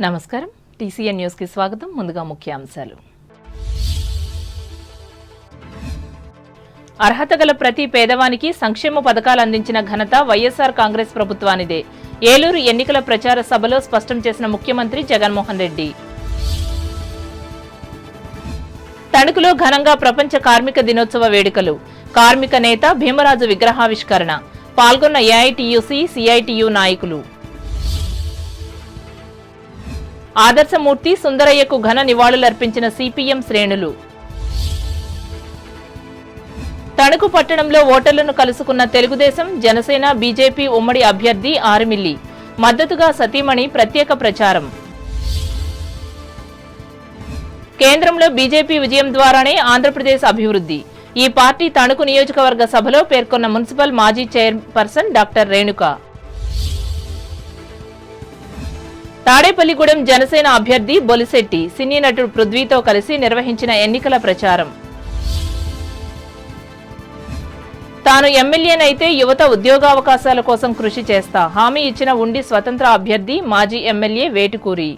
నమస్కారం TCN news కి స్వాగతం. ముందుగా ముఖ్యాంశాలు. అర్హత గల ప్రతి పేదవానికి సంక్షేమ పథకాలు అందించిన ఘనత వైఎస్ఆర్ కాంగ్రెస్ ప్రభుత్వానిదే. ఏలూరు ఎన్నికల ప్రచార సభలో స్పష్టం చేసిన ముఖ్యమంత్రి జగన్మోహన్ రెడ్డి. తణుకులో ఘనంగా ప్రపంచ కార్మిక దినోత్సవ వేడుకలు. కార్మిక నేత భీమరాజు విగ్రహావిష్కరణ. పాల్గొన్న ఏఐటీయూసీ, సిఐటియు నాయకులు. ఆదర్శమూర్తి సుందరయ్యకు ఘన నివాళులర్పించిన సిపిఎం శ్రేణులు. తణుకు పట్టణంలో ఓటర్లను కలుసుకున్న తెలుగుదేశం, జనసేన, బీజేపీ ఉమ్మడి అభ్యర్థి ఆరుమిల్లి. మద్దతుగా సతీమణి ప్రత్యేక ప్రచారం. కేంద్రంలో బీజేపీ విజయం ద్వారానే ఆంధ్రప్రదేశ్ అభివృద్ధి. ఈ పార్టీ తణుకు నియోజకవర్గ సభలో పేర్కొన్న మున్సిపల్ మాజీ చైర్పర్సన్ డాక్టర్ రేణుక. తాడేపల్లిగూడెం జనసేన అభ్యర్థి బొలిశెట్టి సినీ నటుడు పృథ్వీతో కలిసి నిర్వహించిన ఎన్నికల ప్రచారం. తాను ఎమ్మెల్యేనైతే యువత ఉద్యోగావకాశాల కోసం కృషి చేస్తా హామీ ఇచ్చిన ఉండి స్వతంత్ర అభ్యర్థి మాజీ ఎమ్మెల్యే వేటుకూరి.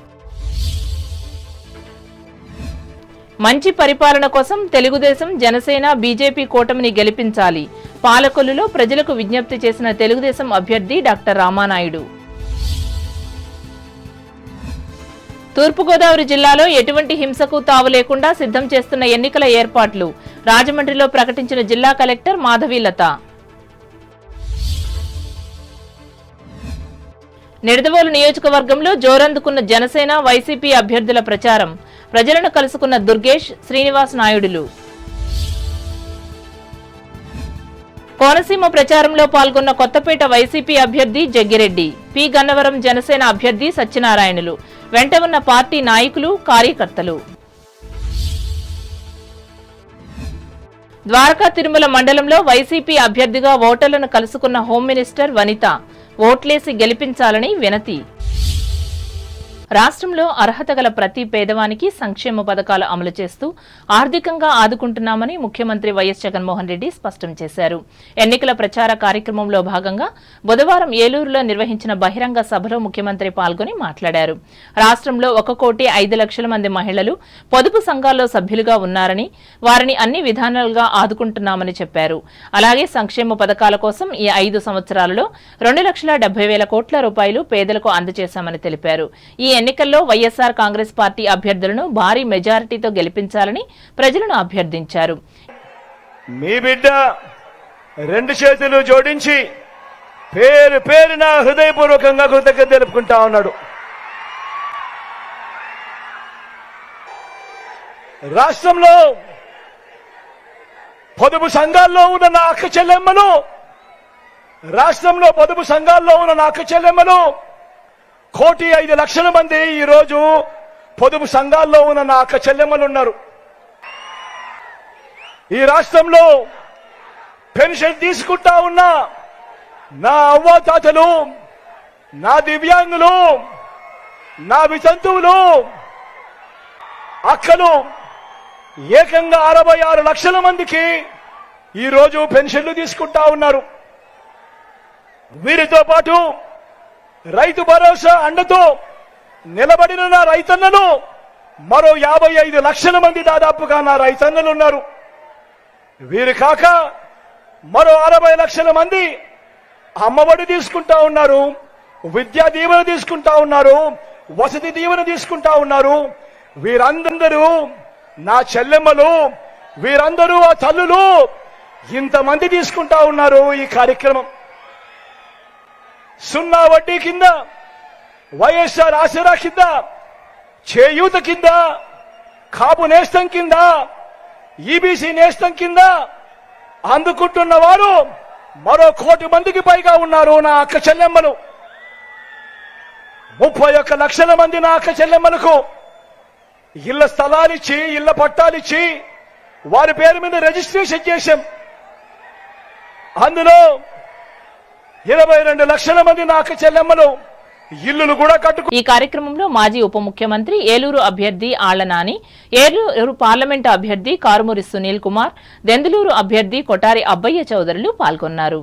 మంచి పరిపాలన కోసం తెలుగుదేశం, జనసేన, బీజేపీ కూటమిని గెలిపించాలి. పాలకొల్లులో ప్రజలకు విజ్ఞప్తి చేసిన తెలుగుదేశం అభ్యర్థి డాక్టర్ రామానాయుడు. తూర్పుగోదావరి జిల్లాలో ఎటువంటి హింసకు తావు లేకుండా సిద్ధం చేస్తున్న ఎన్నికల ఏర్పాట్లు. రాజమండ్రిలో ప్రకటించిన జిల్లా కలెక్టర్ మాధవీలత. నిడదవోలు నియోజకవర్గంలో జోరందుకున్న జనసేన, వైసీపీ అభ్యర్థుల ప్రచారం. ప్రజలను కలుసుకున్న దుర్గేష్, శ్రీనివాస్ నాయుడులు. కోనసీమ ప్రచారంలో పాల్గొన్న కొత్తపేట వైసీపీ అభ్యర్థి జగ్గిరెడ్డి. పి గన్నవరం జనసేన అభ్యర్థి సత్యనారాయణలు. వెంట ఉన్న పార్టీ నాయకులు, కార్యకర్తలు. ద్వారకా తిరుమల మండలంలో వైసీపీ అభ్యర్థిగా ఓటర్లను కలుసుకున్న హోం మినిస్టర్ వనిత. ఓట్లేసి గెలిపించాలని వినతి. రాష్ట్రంలో అర్హత గల ప్రతి పేదవానికి సంక్షేమ పథకాలు అమలు చేస్తూ ఆర్థికంగా ఆదుకుంటున్నామని ముఖ్యమంత్రి వైఎస్ జగన్మోహన్ రెడ్డి స్పష్టం చేశారు. ఎన్నికల ప్రచార కార్యక్రమంలో భాగంగా బుధవారం ఏలూరులో నిర్వహించిన బహిరంగ సభలో ముఖ్యమంత్రి పాల్గొని మాట్లాడారు. రాష్ట్రంలో 1,05,00,000 మంది మహిళలు పొదుపు సంఘాల్లో సభ్యులుగా ఉన్నారని, వారిని అన్ని విధానాలుగా ఆదుకుంటున్నామని చెప్పారు. అలాగే సంక్షేమ పథకాల కోసం ఈ 5 సంవత్సరాలలో 2,70,000 కోట్ల రూపాయలు పేదలకు అందజేశామని తెలిపారు. ఈ ఎన్నికల్లో వైఎస్ఆర్ కాంగ్రెస్ పార్టీ అభ్యర్థులను భారీ మెజారిటీతో గెలిపించాలని ప్రజలను అభ్యర్థించారు. మీ బిడ్డ 2 చేతులు జోడించి పేరు పేరున హృదయపూర్వకంగా కృతజ్ఞత తెలుపుకుంటా ఉన్నాడు. రాష్ట్రంలో పొదుపు సంఘాల్లో ఉన్న నా అక్క చెల్లెమ్మలు, 1,05,00,000 మంది ఈరోజు పొదుపు సంఘాల్లో ఉన్న నా అక్క చెల్లెమ్మలు ఉన్నారు. ఈ రాష్ట్రంలో పెన్షన్ తీసుకుంటా ఉన్న నా అవ్వాతాతలు, నా దివ్యాంగులు, నా వితంతువులు, అక్కలు ఏకంగా 66 లక్షల మందికి ఈరోజు పెన్షన్లు తీసుకుంటా ఉన్నారు. వీరితో పాటు రైతు భరోసా అండతో నిలబడిన నా రైతన్నలు మరో 55 లక్షల మంది దాదాపుగా నా రైతన్నలు ఉన్నారు. వీరు కాక మరో 60 లక్షల మంది అమ్మఒడి తీసుకుంటా ఉన్నారు, విద్యా దీవెన తీసుకుంటా ఉన్నారు, వసతి దీవెన తీసుకుంటా ఉన్నారు. వీరందరూ నా చెల్లెమ్మలు, వీరందరూ ఆ తల్లులు, ఇంతమంది తీసుకుంటా ఉన్నారు. ఈ కార్యక్రమం 0 వడ్డీ కింద, వైఎస్ఆర్ ఆసరా కింద, చేయూత కింద, కాపు నేస్తం కింద, ఈబీసీ నేస్తం కింద అందుకుంటున్న వారు మరో 1 కోటి మందికి పైగా ఉన్నారు నా అక్క చెల్లెమ్మలు. 31 లక్షల మంది నా అక్క చెల్లెమ్మలకు ఇళ్ల స్థలాలిచ్చి, ఇళ్ల పట్టాలిచ్చి వారి పేరు మీద రిజిస్ట్రేషన్ చేశాం. అందులో 22 లక్షల మంది నా అక్క చెల్లెమ్మలు ఇల్లులు కూడా కట్టుకు. ఈ కార్యక్రమంలో మాజీ ఉప ముఖ్యమంత్రి, ఏలూరు అభ్యర్థి ఆళ్లనాని, ఏలూరు పార్లమెంటు అభ్యర్థి కారుమూరి సునీల్ కుమార్, దెందులూరు అభ్యర్థి కొటారి అబ్బయ్య చౌదరులు పాల్గొన్నారు.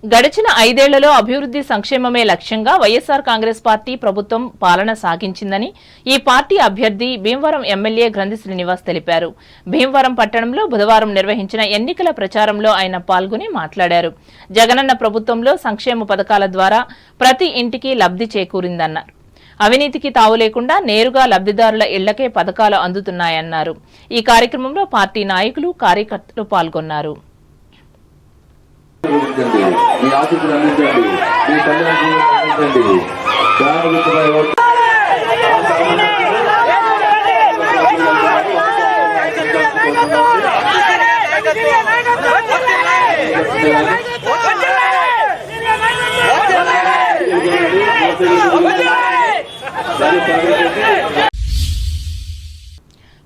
గడిచిన 5 ఏళ్లలో అభివృద్ధి సంక్షేమమే లక్ష్యంగా వైఎస్సార్ కాంగ్రెస్ పార్టీ ప్రభుత్వం పాలన సాగించిందని ఈ పార్టీ అభ్యర్థి భీమవరం ఎమ్మెల్యే గ్రంథి శ్రీనివాస్ తెలిపారు. భీమవరం పట్టణంలో బుధవారం నిర్వహించిన ఎన్నికల ప్రచారంలో ఆయన పాల్గొని మాట్లాడారు. జగనన్న ప్రభుత్వంలో సంక్షేమ పథకాల ద్వారా ప్రతి ఇంటికి లబ్ధి చేకూరిందన్నారు. అవినీతికి తావు లేకుండా నేరుగా లబ్ధిదారుల ఇళ్లకే పథకాలు అందుతున్నాయన్నారు. ఈ కార్యక్రమంలో పార్టీ నాయకులు, కార్యకర్తలు పాల్గొన్నారు. మీ ఆశీస్సులు అందించండి, మీ కళ్యాణం అందించండి.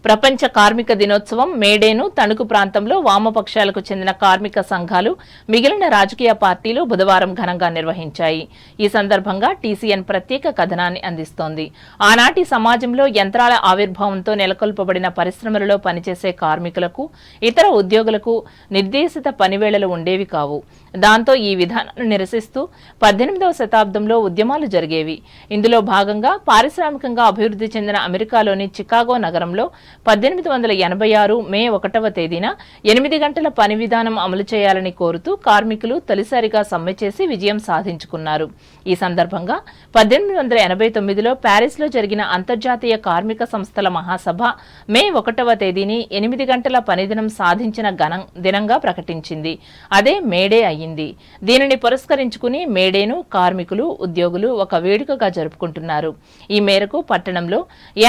ప్రపంచ కార్మిక దినోత్సవం మేడేను తణుకు ప్రాంతంలో వామపక్షాలకు చెందిన కార్మిక సంఘాలు, మిగిలిన రాజకీయ పార్టీలు బుధవారం ఘనంగా నిర్వహించాయి. ఈ సందర్భంగా టీసీఎన్ ప్రత్యేక కథనాన్ని అందిస్తోంది. ఆనాటి సమాజంలో యంత్రాల ఆవిర్భావంతో నెలకొల్పబడిన పరిశ్రమలలో పనిచేసే కార్మికులకు, ఇతర ఉద్యోగులకు నిర్దేశిత పనివేళలు ఉండేవి కావు. దాంతో ఈ విధానాన్ని నిరసిస్తూ 18వ శతాబ్దంలో ఉద్యమాలు జరిగేవి. ఇందులో భాగంగా పారిశ్రామికంగా అభివృద్ధి చెందిన అమెరికాలోని చికాగో నగరంలో 1886 మే 1వ తేదీన 8 గంటల పని విధానం అమలు చేయాలని కోరుతూ కార్మికులు తొలిసారిగా సమ్మె చేసి విజయం సాధించుకున్నారు. ఈ సందర్భంగా 1889లో ప్యారిస్లో జరిగిన అంతర్జాతీయ కార్మిక సంస్థల మహాసభ మే 1వ తేదీని 8 గంటల పనిదినం సాధించిన దినంగా ప్రకటించింది. అదే మేడే అయింది. దీనిని పురస్కరించుకుని మేడేను కార్మికులు, ఉద్యోగులు ఒక వేడుకగా జరుపుకుంటున్నారు. ఈ మేరకు పట్టణంలో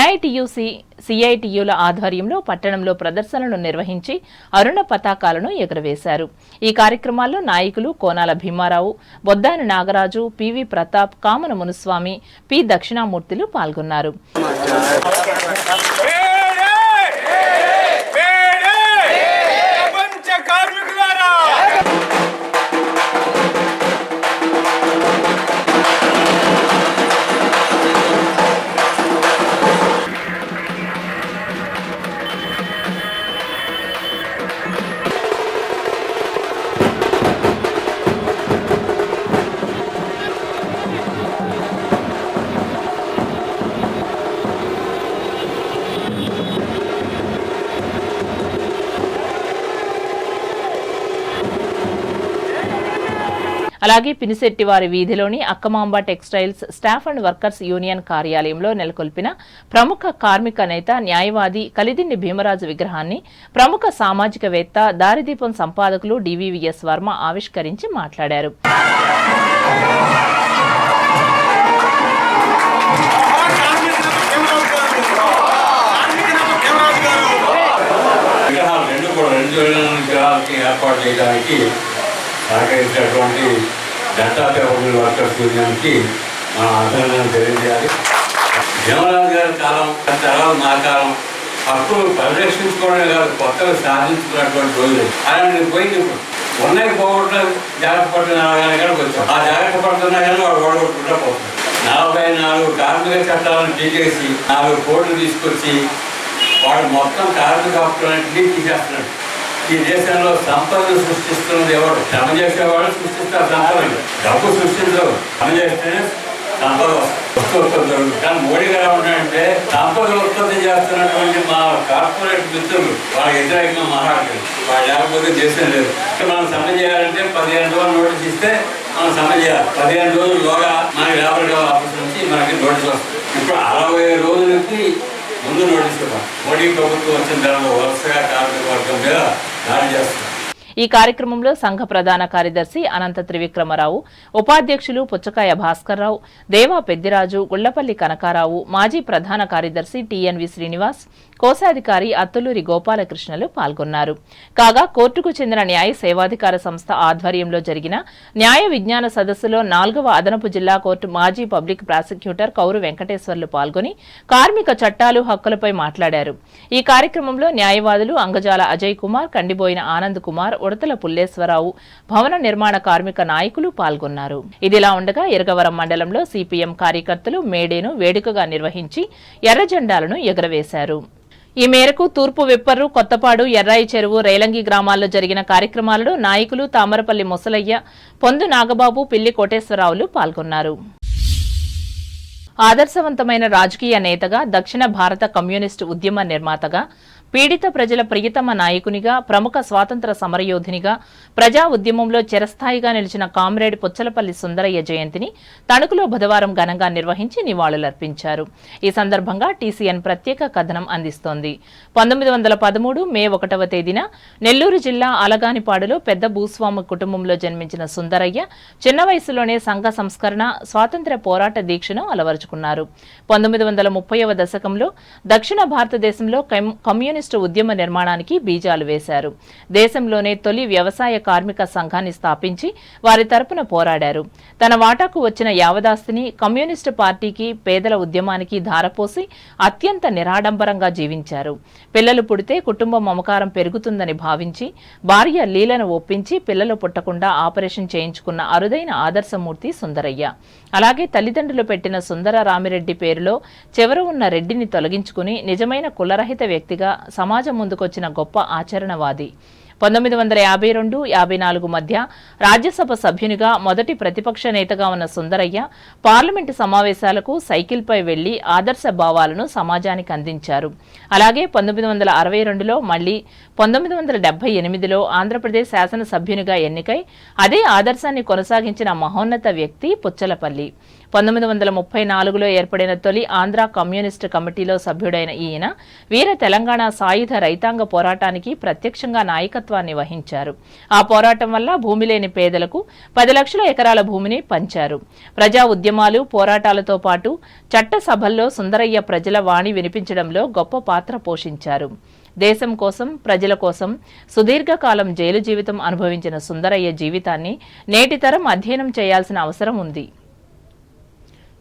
ఏఐటీయూసీ, సిఐటియుల ఆధ్వర్యంలో పట్టణంలో ప్రదర్శనలు నిర్వహించి అరుణ పతాకాలను ఎగురవేశారు. ఈ కార్యక్రమాల్లో నాయకులు కోనాల భీమారావు, బొద్దాని నాగరాజు, పివి ప్రతాప్, కామన మునుస్వామి, పి దక్షిణామూర్తులు పాల్గొన్నారు. అలాగే పినిశెట్టివారి వీధిలోని Akkamamba textiles staff and workers union కార్యాలయంలో నెలకొల్పిన ప్రముఖ కార్మిక నేత, న్యాయవాది కలిదిండి భీమరాజు విగ్రహాన్ని ప్రముఖ సామాజికవేత్త, దారిదీపం సంపాదకులు డివివిఎస్ వర్మ ఆవిష్కరించి మాట్లాడారు. ఏర్పాటు చేయడానికి సహకరించినటువంటి జనతా పేపర్ వర్కర్స్ యూనియన్కి మనం అభినందనలు తెలియజేయాలి. భీమరాజు గారి కాలం, తర్వాత నా కాలం హక్కులు పరిరక్షించుకోవడమే కాదు, కొత్తగా సాధించుకున్నటువంటి రోజులు అలాంటి పోయింది. ఉన్నాయి పోగొట్టడం జాగ్రత్త పడుతున్నా కానీ వచ్చాం. ఆ జాగ్రత్త పడుతున్నా కానీ వాడు ఓడగొట్టుకుంటా పోతుంది. 44 కార్మిక చట్టాలను తీసేసి 4 కోట్లు తీసుకొచ్చి వాడు మొత్తం కార్మిక హక్కులన్నింటినీ తీసేస్తున్నాడు. ఈ దేశంలో సంపదను సృష్టిస్తున్నది ఎవరు? శ్రమ చేసేవాడు సృష్టిస్తారు సంపదను. డబ్బు సృష్టించరు, శ్రమ చేస్తేనే సంపద ఉత్పత్తి జరుగుతుంది. కానీ మోడీ గారు ఏమంటారంటే సంపద ఉత్పత్తి చేస్తున్నటువంటి మా కార్పొరేట్ మిత్రులు వాళ్ళకి వ్యతిరేకంగా మాట్లాడుతుంది. వాళ్ళు లేకపోతే దేశం లేదు. మనం సమ్మె చేయాలంటే 15 రోజులు నోటీస్ ఇస్తే మనం సమ్మె చేయాలి. 15 రోజుల్లోగా మనకి లేబర్ ఆఫీస్ నుంచి మనకి నోటీస్ వస్తుంది. ఇప్పుడు 60 రోజులకి ముందు నోటీస్ ఇవ్వాలి. మోడీ ప్రభుత్వం వచ్చిన తర్వాత వరుసగా కార్మిక వర్గం మీద దాడి చేస్తుంది. ఈ కార్యక్రమంలో సంఘ ప్రధాన కార్యదర్శి అనంత త్రివిక్రమరావు, ఉపాధ్యక్షులు పుచ్చకాయ భాస్కర్రావు, దేవా పెద్దిరాజు, గుళ్లపల్లి కనకారావు, మాజీ ప్రధాన కార్యదర్శి టిఎన్వి శ్రీనివాస్, కోశాధికారి అత్తులూరి గోపాలకృష్ణలు పాల్గొన్నారు. కాగా కోర్టుకు చెందిన న్యాయ సేవాధికార సంస్థ ఆధ్వర్యంలో జరిగిన న్యాయ విజ్ఞాన సదస్సులో 4వ అదనపు జిల్లా కోర్టు మాజీ పబ్లిక్ ప్రాసిక్యూటర్ కౌరు వెంకటేశ్వర్లు పాల్గొని కార్మిక చట్టాలు, హక్కులపై మాట్లాడారు. ఈ కార్యక్రమంలో న్యాయవాదులు అంగజాల అజయ్ కుమార్, కండిబోయిన ఆనంద్ కుమార్, ఉడతల పుల్లేశ్వరరావు, భవన నిర్మాణ కార్మిక నాయకులు పాల్గొన్నారు. ఇదిలా ఉండగా ఇరగవరం మండలంలో సిపిఎం కార్యకర్తలు మేడేను వేడుకగా నిర్వహించి ఎర్ర జెండాలను ఎగురవేశారు. ఈ మేరకు తూర్పు విప్పర్రు, కొత్తపాడు, ఎర్రాయి చెరువు, రేలంగి గ్రామాల్లో జరిగిన కార్యక్రమాలలో నాయకులు తామరపల్లి ముసలయ్య, పొందు నాగబాబు, పిల్లి కోటేశ్వరరావులు పాల్గొన్నారు. ఆదర్శవంతమైన రాజకీయ నేతగా, దక్షిణ భారత కమ్యూనిస్టు ఉద్యమ నిర్మాతగా, పీడిత ప్రజల ప్రియతమ నాయకునిగా, ప్రముఖ స్వాతంత్ర సమరయోధునిగా, ప్రజా ఉద్యమంలో చిరస్థాయిగా నిలిచిన కామ్రేడ్ పుచ్చలపల్లి సుందరయ్య జయంతిని తణుకులో బుధవారం ఘనంగా నిర్వహించి నివాళులర్పించారు. ఈ సందర్భంగా టీసీఎన్ ప్రత్యేక కథనం అందిస్తోంది. 1913 మే 1వ తేదీన నెల్లూరు జిల్లా అలగానిపాడులో పెద్ద భూస్వామి కుటుంబంలో జన్మించిన సుందరయ్య చిన్న వయసులోనే సంఘ సంస్కరణ, స్వాతంత్ర్య పోరాట దీక్షను అలవరుచుకున్నారు. 1930వ దశకంలో దక్షిణ భారతదేశంలో కమ్యూనిస్టు ఉద్యమ నిర్మాణానికి బీజాలు వేశారు. దేశంలోనే తొలి వ్యవసాయ కార్మిక సంఘాన్ని స్థాపించి వారి తరపున పోరాడారు. తన వాటాకు వచ్చిన యావదాస్తిని కమ్యూనిస్టు పార్టీకి, పేదల ఉద్యమానికి ధారపోసి అత్యంత నిరాడంబరంగా జీవించారు. పిల్లలు పుడితే కుటుంబ మమకారం పెరుగుతుందని భావించి భార్య లీలను ఒప్పించి పిల్లలు పుట్టకుండా ఆపరేషన్ చేయించుకున్న అరుదైన ఆదర్శమూర్తి సుందరయ్య. అలాగే తల్లిదండ్రులు పెట్టిన సుందర రామిరెడ్డి పేరులో చివర ఉన్న రెడ్డిని తొలగించుకుని నిజమైన కులరహిత వ్యక్తిగా సమాజం ముందుకొచ్చిన గొప్ప ఆచరణవాది. 1952-54 మధ్య రాజ్యసభ సభ్యునిగా, మొదటి ప్రతిపక్ష నేతగా ఉన్న సుందరయ్య పార్లమెంటు సమావేశాలకు సైకిల్పై వెళ్లి ఆదర్శ భావాలను సమాజానికి అందించారు. అలాగే 1962లో మళ్లీ 1978లో ఆంధ్రప్రదేశ్ శాసనసభ్యునిగా ఎన్నికై అదే ఆదర్శాన్ని కొనసాగించిన మహోన్నత వ్యక్తి పుచ్చలపల్లి. 1934లో ఏర్పడిన తొలి ఆంధ్ర కమ్యూనిస్టు కమిటీలో సభ్యుడైన ఈయన వీర తెలంగాణ సాయుధ రైతాంగ పోరాటానికి ప్రత్యక్షంగా నాయకత్వాన్ని వహించారు. ఆ పోరాటం వల్ల భూమి లేని పేదలకు 10 లక్షల ఎకరాల భూమిని పంచారు. ప్రజా ఉద్యమాలు, పోరాటాలతో పాటు చట్టసభల్లో సుందరయ్య ప్రజల వాణి వినిపించడంలో గొప్ప పాత్ర పోషించారు. దేశం కోసం, ప్రజల కోసం సుదీర్ఘకాలం జైలు జీవితం అనుభవించిన సుందరయ్య జీవితాన్ని నేటి తరం అధ్యయనం చేయాల్సిన అవసరం ఉంది.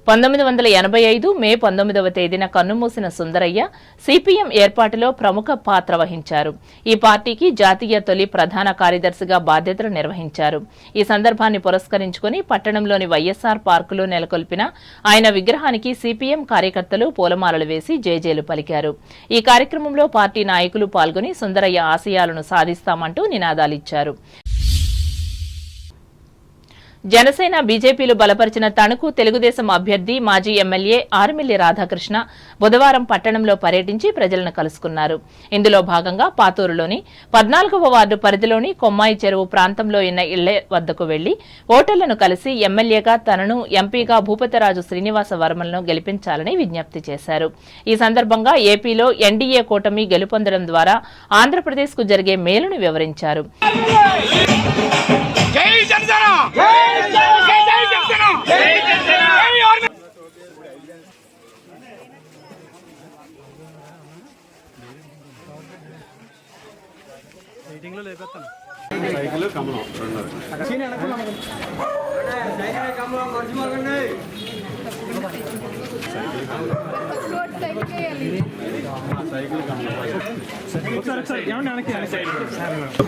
1985 మే 19వ తేదీన కన్నుమూసిన సుందరయ్య సిపిఎం ఏర్పాటులో ప్రముఖ పాత్ర వహించారు. ఈ పార్టీకి జాతీయ తొలి ప్రధాన కార్యదర్శిగా బాధ్యతలు నిర్వహించారు. ఈ సందర్భాన్ని పురస్కరించుకుని పట్టణంలోని వైఎస్ఆర్ పార్కులో నెలకొల్పిన ఆయన విగ్రహానికి సిపిఎం కార్యకర్తలు పూలమాలలు వేసి జేజేలు పలికారు. ఈ కార్యక్రమంలో పార్టీ నాయకులు పాల్గొని సుందరయ్య ఆశయాలను సాధిస్తామంటూ నినాదాలిచ్చారు. జనసేన, బీజేపీలు బలపరిచిన తణుకు తెలుగుదేశం అభ్యర్థి మాజీ ఎమ్మెల్యే ఆర్మిల్లి రాధాకృష్ణ బుధవారం పట్టణంలో పర్యటించి ప్రజలను కలుసుకున్నారు. ఇందులో భాగంగా పాతూరులోని 14వ వార్డు పరిధిలోని కొమ్మాయి చెరువు ప్రాంతంలో ఉన్న ఇళ్ల వద్దకు వెళ్లి ఓటర్లను కలిసి ఎమ్మెల్యేగా తనను, ఎంపీగా భూపతిరాజు శ్రీనివాస వర్మలను గెలిపించాలని విజ్ఞప్తి చేశారు. ఈ సందర్భంగా ఏపీలో ఎన్డీఏ కూటమి గెలుపొందడం ద్వారా ఆంధ్రప్రదేశ్కు జరిగే మేలును వివరించారు.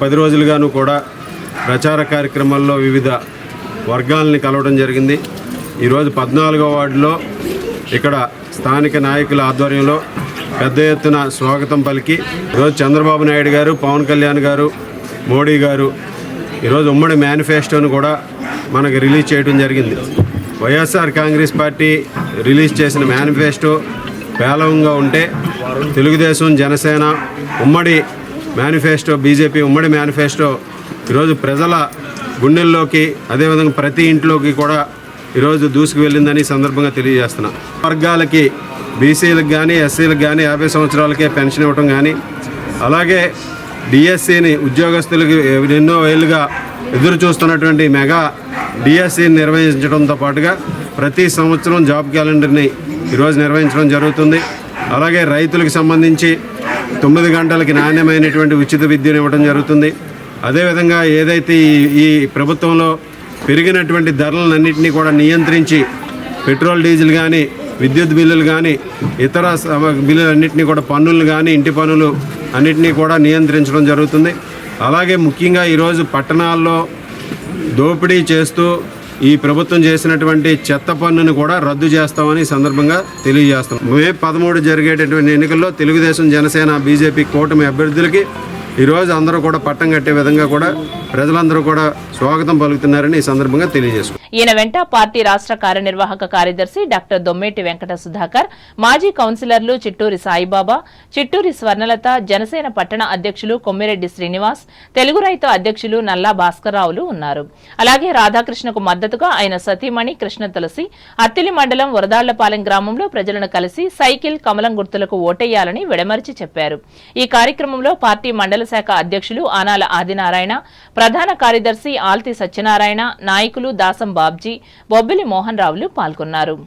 పది రోజులుగాను కూడా ప్రచార కార్యక్రమాల్లో వివిధ వర్గాలని కలవడం జరిగింది. ఈరోజు 14వ వార్డులో ఇక్కడ స్థానిక నాయకుల ఆధ్వర్యంలో పెద్ద ఎత్తున స్వాగతం పలికి ఈరోజు చంద్రబాబు నాయుడు గారు, పవన్ కళ్యాణ్ గారు, మోడీ గారు ఈరోజు ఉమ్మడి మేనిఫెస్టోను కూడా మనకు రిలీజ్ చేయడం జరిగింది. వైఎస్ఆర్ కాంగ్రెస్ పార్టీ రిలీజ్ చేసిన మేనిఫెస్టో పేలవంగా ఉంటే తెలుగుదేశం, జనసేన ఉమ్మడి మేనిఫెస్టో, బీజేపీ ఉమ్మడి మేనిఫెస్టో ఈరోజు ప్రజల గుండెల్లోకి, అదేవిధంగా ప్రతి ఇంట్లోకి కూడా ఈరోజు దూసుకు వెళ్ళిందని సందర్భంగా తెలియజేస్తున్నా. వర్గాలకి, బీసీలకు కానీ, ఎస్సీలకు కానీ 50 సంవత్సరాలకే పెన్షన్ ఇవ్వటం కానీ, అలాగే డిఎస్సిని ఉద్యోగస్తులకు ఎన్నో ఏళ్ళుగా ఎదురు చూస్తున్నటువంటి మెగా డిఎస్సిని నిర్వహించడంతో పాటుగా ప్రతి సంవత్సరం జాబ్ క్యాలెండర్ని ఈరోజు నిర్వహించడం జరుగుతుంది. అలాగే రైతులకు సంబంధించి 9 గంటలకి నాణ్యమైనటువంటి ఉచిత విద్యను ఇవ్వడం జరుగుతుంది. అదేవిధంగా ఏదైతే ఈ ప్రభుత్వంలో పెరిగినటువంటి ధరలన్నింటినీ కూడా నియంత్రించి పెట్రోల్, డీజిల్ కానీ, విద్యుత్ బిల్లులు కానీ, ఇతర బిల్లులన్నింటినీ కూడా పన్నులు కానీ, ఇంటి పన్నులు అన్నింటినీ కూడా నియంత్రించడం జరుగుతుంది. అలాగే ముఖ్యంగా ఈరోజు పట్టణాల్లో దోపిడీ చేస్తూ ఈ ప్రభుత్వం చేసినటువంటి చెత్త పన్నును కూడా రద్దు చేస్తామని ఈ సందర్భంగా తెలియజేస్తాం. మే 13 జరిగేటటువంటి ఎన్నికల్లో తెలుగుదేశం, జనసేన, బీజేపీ కూటమి అభ్యర్థులకి ఈరోజు అందరూ కూడా పట్టం కట్టే విధంగా కూడా ప్రజలందరూ కూడా స్వాగతం పలుకుతున్నారని ఈ సందర్భంగా తెలియజేసుకుంటారు. ఈయన వెంట పార్టీ రాష్ట్ర కార్యనిర్వాహక కార్యదర్శి డాక్టర్ దొమ్మేటి వెంకట సుధాకర్, మాజీ కౌన్సిలర్లు చిట్టూరి సాయిబాబా, చిట్టూరి స్వర్ణలత, జనసేన పట్టణ అధ్యక్షులు కొమ్మిరెడ్డి శ్రీనివాస్, తెలుగు రైతు అధ్యక్షులు నల్లా భాస్కర్రావులు ఉన్నారు. అలాగే రాధాకృష్ణకు మద్దతుగా ఆయన సతీమణి కృష్ణ తులసి అత్తిలి మండలం వరదాళ్లపాలెం గ్రామంలో ప్రజలను కలిసి సైకిల్, కమలం గుర్తులకు ఓటేయాలని విడమర్చి చెప్పారు. ఈ కార్యక్రమంలో పార్టీ మండల శాఖ అధ్యక్షులు ఆనాల ఆదినారాయణ, ప్రధాన కార్యదర్శి ఆల్తి సత్యనారాయణ, నాయకులు దాసం బాబ్జీ, బొబ్బిలి మోహన్ రావులు పాల్గొన్నారు.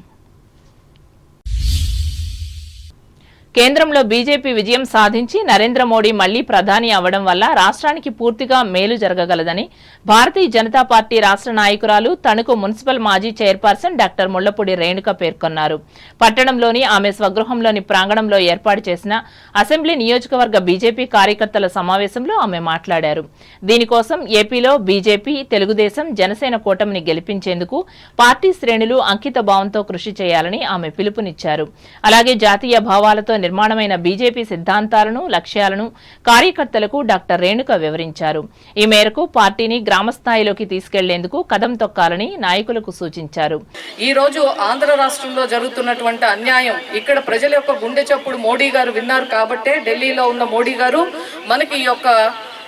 కేంద్రంలో బీజేపీ విజయం సాధించి నరేంద్ర మోడీ మళ్లీ ప్రధాని అవడం వల్ల రాష్ట్రానికి పూర్తిగా మేలు జరగగలదని భారతీయ జనతా పార్టీ రాష్ట్ర నాయకురాలు, తణుకు మున్సిపల్ మాజీ చైర్పర్సన్ డాక్టర్ ముళ్లపూడి రేణుక పేర్కొన్నారు. పట్టణంలోని ఆమె స్వగృహంలోని ప్రాంగణంలో ఏర్పాటు చేసిన అసెంబ్లీ నియోజకవర్గ బీజేపీ కార్యకర్తల సమావేశంలో ఆమె మాట్లాడారు. దీనికోసం ఏపీలో బీజేపీ, తెలుగుదేశం, జనసేన కూటమిని గెలిపించేందుకు పార్టీ శ్రేణులు అంకిత భావంతో కృషి చేయాలని ఆమె పిలుపునిచ్చారు. అలాగే జాతీయ భావాలతో నిర్మాణమైన బీజేపీ సిద్ధాంతాలను, లక్ష్యాలను కార్యకర్తలకు డాక్టర్ రేణుక వివరించారు. ఈ మేరకు పార్టీని గ్రామస్థాయిలోకి తీసుకెళ్లేందుకు కదం తొక్కాలని నాయకులకు సూచించారు. ఈ రోజు ఆంధ్ర రాష్ట్రంలో జరుగుతున్నటువంటి అన్యాయం ఇక్కడ ప్రజల యొక్క గుండె చప్పుడు మోడీ గారు విన్నారు కాబట్టే ఢిల్లీలో ఉన్న మోడీ గారు మనకి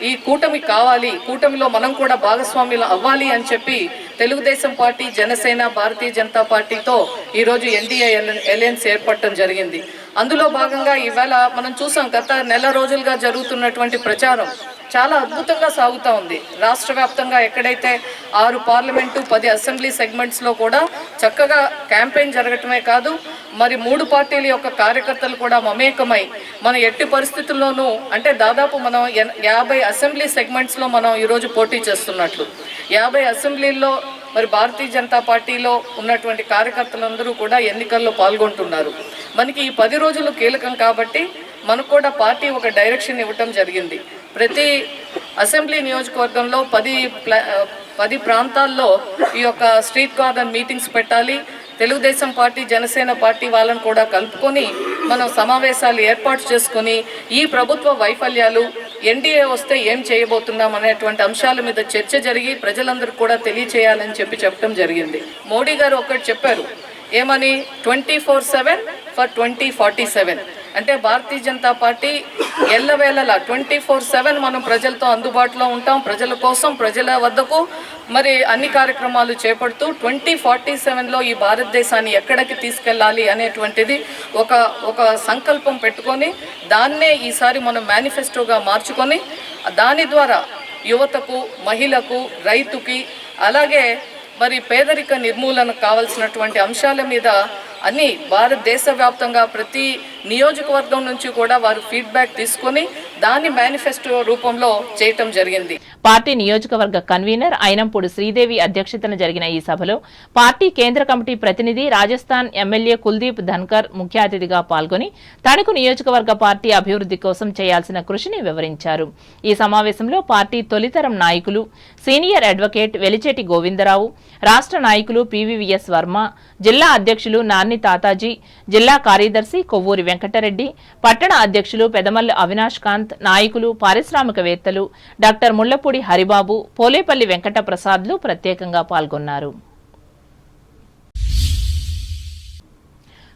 ఈ కూటమి కావాలి, కూటమిలో మనం కూడా భాగస్వామ్యులు అవ్వాలి అని చెప్పి తెలుగుదేశం పార్టీ, జనసేన, భారతీయ జనతా పార్టీతో ఈరోజు ఎన్డీఏ అలయన్స్ ఏర్పడటం జరిగింది. అందులో భాగంగా ఈవేళ మనం చూసాం, గత నెల రోజులుగా జరుగుతున్నటువంటి ప్రచారం చాలా అద్భుతంగా సాగుతూ ఉంది. రాష్ట్ర వ్యాప్తంగా ఎక్కడైతే 6 పార్లమెంటు, 10 అసెంబ్లీ సెగ్మెంట్స్లో కూడా చక్కగా క్యాంపెయిన్ జరగటమే కాదు, మరి 3 పార్టీల యొక్క కార్యకర్తలు కూడా మమేకమై మన ఎట్టి పరిస్థితుల్లోనూ అంటే దాదాపు మనం 50 అసెంబ్లీ సెగ్మెంట్స్లో మనం ఈరోజు పోటీ చేస్తున్నట్లు 50 అసెంబ్లీల్లో మరి భారతీయ జనతా పార్టీలో ఉన్నటువంటి కార్యకర్తలందరూ కూడా ఎన్నికల్లో పాల్గొంటున్నారు. మనకి ఈ 10 రోజులు కీలకం కాబట్టి మనకు కూడా పార్టీ ఒక డైరెక్షన్ ఇవ్వటం జరిగింది. ప్రతి అసెంబ్లీ నియోజకవర్గంలో 10 ప్రాంతాల్లో ఈ యొక్క స్ట్రీట్ గార్డెన్ మీటింగ్స్ పెట్టాలి. తెలుగుదేశం పార్టీ, జనసేన పార్టీ వాళ్ళని కూడా కలుపుకొని మనం సమావేశాలు ఏర్పాటు చేసుకొని ఈ ప్రభుత్వ వైఫల్యాలు, ఎన్డీఏ వస్తే ఏం చేయబోతున్నాం అనేటువంటి అంశాల మీద చర్చ జరిగి ప్రజలందరూ కూడా తెలియచేయాలని చెప్పడం జరిగింది. మోడీ గారు ఒకటి చెప్పారు, ఏమని 24/7 ఫర్ 2047 అంటే భారతీయ జనతా పార్టీ ఎల్లవేళలా 24/7 మనం ప్రజలతో అందుబాటులో ఉంటాం, ప్రజల కోసం, ప్రజల వద్దకు మరి అన్ని కార్యక్రమాలు చేపడుతూ 2047లో ఈ భారతదేశాన్ని ఎక్కడికి తీసుకెళ్ళాలి అనేటువంటిది ఒక సంకల్పం పెట్టుకొని దాన్నే ఈసారి మనం మేనిఫెస్టోగా మార్చుకొని దాని ద్వారా యువతకు, మహిళకు, రైతుకి అలాగే మరి పేదరిక నిర్మూలన కావాల్సినటువంటి అంశాల మీద అన్ని భారతదేశ వ్యాప్తంగా ప్రతి నియోజకవర్గం నుంచి కూడా వారు ఫీడ్బ్యాక్ తీసుకొని దాన్ని మేనిఫెస్టో రూపంలో చేయటం జరిగింది. పార్టీ నియోజకవర్గ కన్వీనర్ అయినంపూడి శ్రీదేవి అధ్యక్షతన జరిగిన ఈ సభలో పార్టీ కేంద్ర కమిటీ ప్రతినిధి, రాజస్థాన్ ఎమ్మెల్యే కుల్దీప్ ధన్కర్ ముఖ్య అతిథిగా పాల్గొని తణుకు నియోజకవర్గ పార్టీ అభివృద్ధి కోసం చేయాల్సిన కృషిని వివరించారు. ఈ సమావేశంలో పార్టీ తొలితరం నాయకులు, సీనియర్ అడ్వకేట్ వెలిచేటి గోవిందరావు, రాష్ట్ర నాయకులు పివివిఎస్ వర్మ, జిల్లా అధ్యక్షులు నాన్ని తాతాజీ, జిల్లా కార్యదర్శి కొవ్వూరి వెంకటరెడ్డి, పట్టణ అధ్యక్షులు పెదమల్లి అవినాష్ కాంత్, నాయకులు, పారిశ్రామికవేత్తలు, డాక్టర్ ముళ్లపూడి హరిబాబు, పోలేపల్లి వెంకట ప్రసాద్లు ప్రత్యేకంగా పాల్గొన్నారు.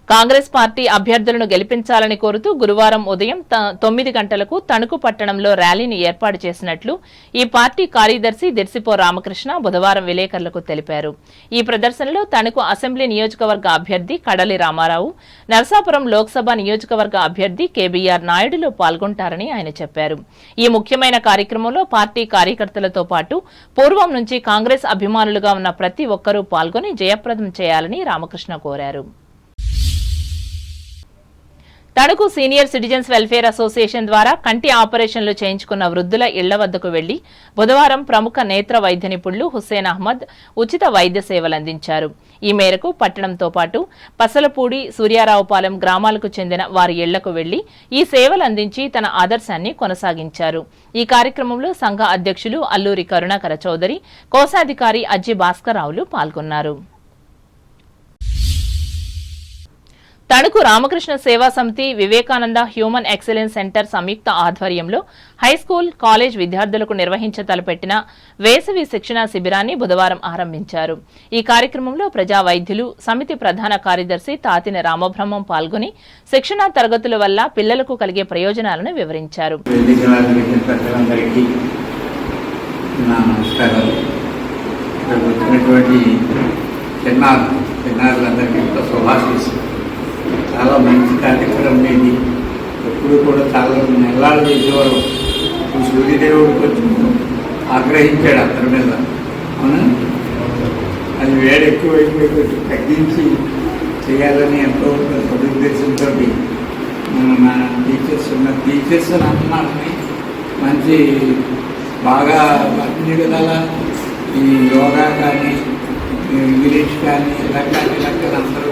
కాంగ్రెస్ పార్టీ అభ్యర్థులను గెలిపించాలని కోరుతూ గురువారం ఉదయం 9 గంటలకు తణుకు పట్టణంలో ర్యాలీని ఏర్పాటు చేసినట్లు ఈ పార్టీ కార్యదర్శి దిర్సిపో రామకృష్ణ బుధవారం విలేకరులకు తెలిపారు. ఈ ప్రదర్శనలో తణుకు అసెంబ్లీ నియోజకవర్గ అభ్యర్థి కడలి రామారావు, నరసాపురం లోక్సభ నియోజకవర్గ అభ్యర్థి కేబీఆర్ నాయుడులు పాల్గొంటారని ఆయన చెప్పారు. ఈ ముఖ్యమైన కార్యక్రమంలో పార్టీ కార్యకర్తలతో పాటు పూర్వం నుంచి కాంగ్రెస్ అభిమానులుగా ఉన్న ప్రతి ఒక్కరూ పాల్గొని జయప్రదం చేయాలని రామకృష్ణ కోరారు. Tanuku senior citizens welfare association ద్వారా కంటి ఆపరేషన్లు చేయించుకున్న వృద్ధుల ఇళ్ల వద్దకు వెళ్లి బుధవారం ప్రముఖ నేత్ర వైద్య నిపుణులు హుస్సేన్ అహ్మద్ ఉచిత వైద్య సేవలు అందించారు. ఈ మేరకు పట్టణంతో పాటు పసలపూడి, సూర్యారావుపాలెం గ్రామాలకు చెందిన వారి ఇళ్లకు వెళ్లి ఈ సేవలు అందించి తన ఆదర్శాన్ని కొనసాగించారు. ఈ కార్యక్రమంలో సంఘ అధ్యక్షులు అల్లూరి కరుణాకర చౌదరి, కోశాధికారి అజ్జి భాస్కర్రావులు పాల్గొన్నారు. తణుకు రామకృష్ణ సేవా సమితి, వివేకానంద హ్యూమన్ ఎక్సలెన్స్ సెంటర్ సంయుక్త ఆధ్వర్యంలో హైస్కూల్, కాలేజ్ విద్యార్థులకు నిర్వహించతలపెట్టిన వేసవి శిక్షణ శిబిరాన్ని బుధవారం ఆరంభించారు. ఈ కార్యక్రమంలో ప్రజా వైద్యులు, సమితి ప్రధాన కార్యదర్శి తాతిన రామబ్రహ్మం పాల్గొని శిక్షణా తరగతుల వల్ల పిల్లలకు కలిగే ప్రయోజనాలను వివరించారు. చాలా మంచి కార్యక్రమం ఇది. ఎప్పుడు కూడా చాలా నెలలు చేసేవారు. సూర్యదేవుడు కొంచెం ఆగ్రహించాడు అతని మీద. అవునా, అది వేడి ఎక్కువైపోయి కొంచెం తగ్గించి చేయాలని ఎంతో సదుద్దేశంతో మన టీచర్స్ అన్నారని మంచి బాగా అన్ని విధాల ఈ యోగా కానీ, ఇంగ్లీష్ కానీ, ఇలా అందరూ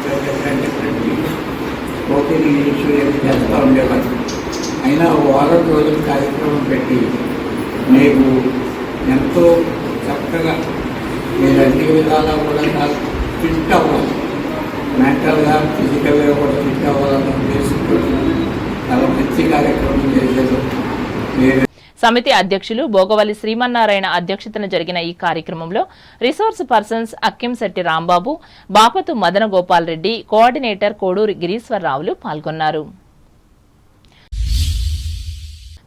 స్పోకెన్ ఇంగ్లీష్ ఏది చేస్తూ ఉండేవారు. అయినా వారం రోజుల కార్యక్రమం పెట్టి మీకు ఎంతో చక్కగా మీరు అన్ని విధాలా కూడా ఫిట్ అవ్వాలి, మెంటల్గా, ఫిజికల్గా కూడా ఫిట్ అవ్వాలన్న ఉద్దేశంతో చాలా మంచి కార్యక్రమం చేశారు. సమితి అధ్యక్షులు భోగవల్లి శ్రీమన్నారాయణ అధ్యక్షతన జరిగిన ఈ కార్యక్రమంలో రిసోర్స్ పర్సన్స్ అక్కింశెట్టి రాంబాబు, బాపతు మదన గోపాల్ రెడ్డి, కోఆర్డినేటర్ కోడూరి గిరీశ్వరరావులు పాల్గొన్నారు.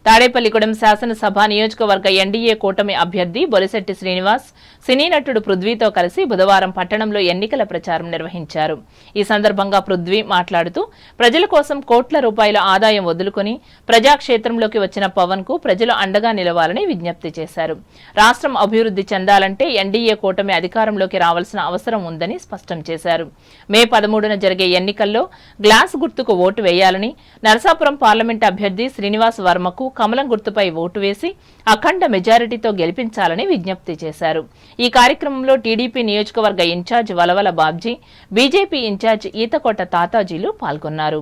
తాడేపల్లిగూడెం శాసనసభ నియోజకవర్గ ఎన్డీఏ కూటమి అభ్యర్థి బొలిశెట్టి శ్రీనివాస్ సినీ నటుడు పృథ్వీతో కలిసి బుధవారం పట్టణంలో ఎన్నికల ప్రచారం నిర్వహించారు. ఈ సందర్భంగా పృథ్వీ మాట్లాడుతూ ప్రజల కోసం కోట్ల రూపాయల ఆదాయం వదులుకుని ప్రజాక్షేత్రంలోకి వచ్చిన పవన్ కు ప్రజలు అండగా నిలవాలని విజ్ఞప్తి చేశారు. రాష్ట్రం అభివృద్ధి చెందాలంటే ఎన్డీఏ కూటమి అధికారంలోకి రావాల్సిన అవసరం ఉందని స్పష్టం చేశారు. మే 13న జరిగే ఎన్నికల్లో గ్లాస్ గుర్తుకు ఓటు వేయాలని, నరసాపురం పార్లమెంట్ అభ్యర్థి శ్రీనివాస్ వర్మకు కమలం గుర్తుపై ఓటు వేసి అఖండ మెజారిటీతో గెలిపించాలని విజ్ఞప్తి చేశారు. ఈ కార్యక్రమంలో టీడీపీ నియోజకవర్గ incharge Valavala Babji, BJP incharge Eethakota తాతాజీలు పాల్గొన్నారు.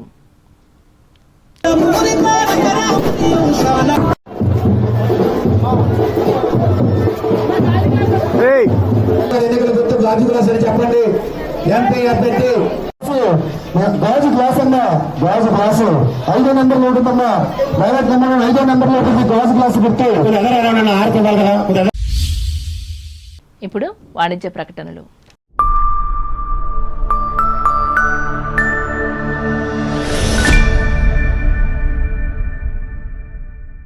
గాజు గ్లాస్ అమ్మా, గాజు గ్లాసు 5వ నెంబర్లో ఉంటుందమ్మా. ప్రైవేట్ నెంబర్ 5వ నెంబర్లో ఉంటుంది గాజు గ్లాసు పెట్టి. ఇప్పుడు వాణిజ్య ప్రకటనలు.